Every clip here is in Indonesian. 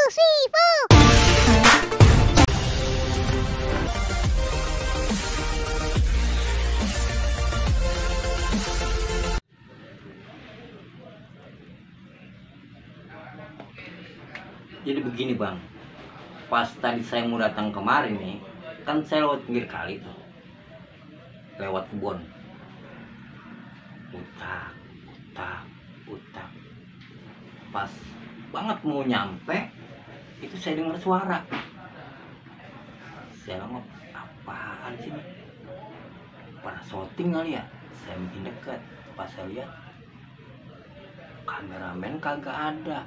eksklusif. Jadi begini bang, pas tadi saya mau datang kemarin nih, kan saya lewat pinggir kali tuh, lewat kebun, utak, utak, utak. Pas banget mau nyampe, itu saya dengar suara. Saya nengok, apaan sih ini? Pada syuting kali ya? Saya makin dekat, pas saya lihat, kameramen kagak ada.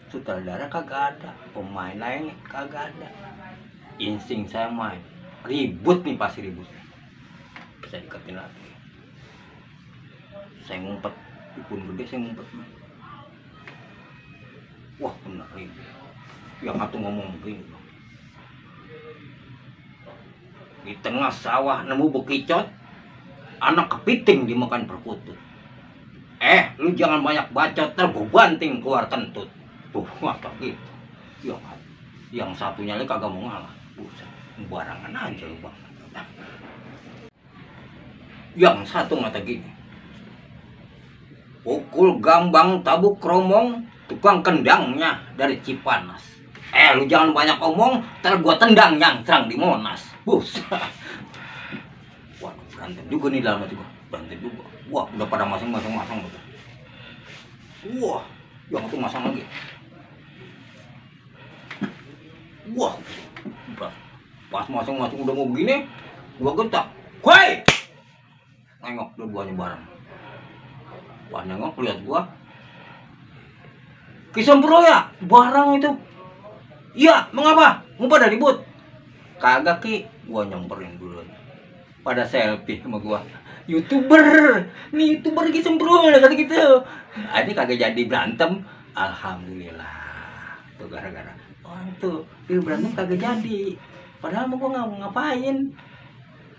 Sutradara kagak ada, pemain lainnya kagak ada. Insting saya main ribut nih, pasti ribut. Saya deketin lagi, saya ngumpet, pun gede saya ngumpet. Wah benar ribut. Yang satu ngomong begini, di tengah sawah nemu bekicot, anak kepiting dimakan perkutut. Lu jangan banyak bacot, ntar gua banting keluar kentut. Tuh, ngata gitu. Yang satunya lagi kagak mau ngalah. Buset, barangan aja lu bang. Yang satu ngata gini, pukul gambang tabuk kromong, tukang kendangnya dari Cipanas. Lu jangan banyak omong, ntar gua tendang nyangkrang di Monas. Buset. Wah, berantem juga nih dalam hati gua. Berantem juga. Wah, udah pada masing-masing betul. Wah, yang itu masang lagi. Wah, pas masing-masing udah mau begini, gua gentak, woi, nengok dua-duanya bareng. Pas nengok lihat gua, Kisempro ya, barang itu. Iya, mengapa? Mau pada ribut? Kagak ki, gua nyamperin dulu. Pada selfie sama gua. YouTuber, nih YouTuber Kisempro kata gitu. Ini kagak jadi berantem, alhamdulillah. Tuh gara-gara orang tuh berantem kagak jadi, padahal mau gue nggak ngapain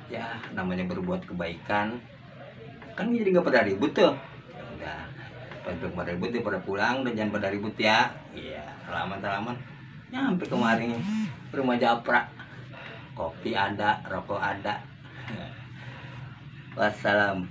ya, namanya berbuat kebaikan kan, jadi nggak pada ribut tuh. Ya udah, pada ribut ya pada pulang, dan jangan pada ribut ya. Iya, salaman nyampe kemarin rumah Japra, kopi ada, rokok ada. Wassalam.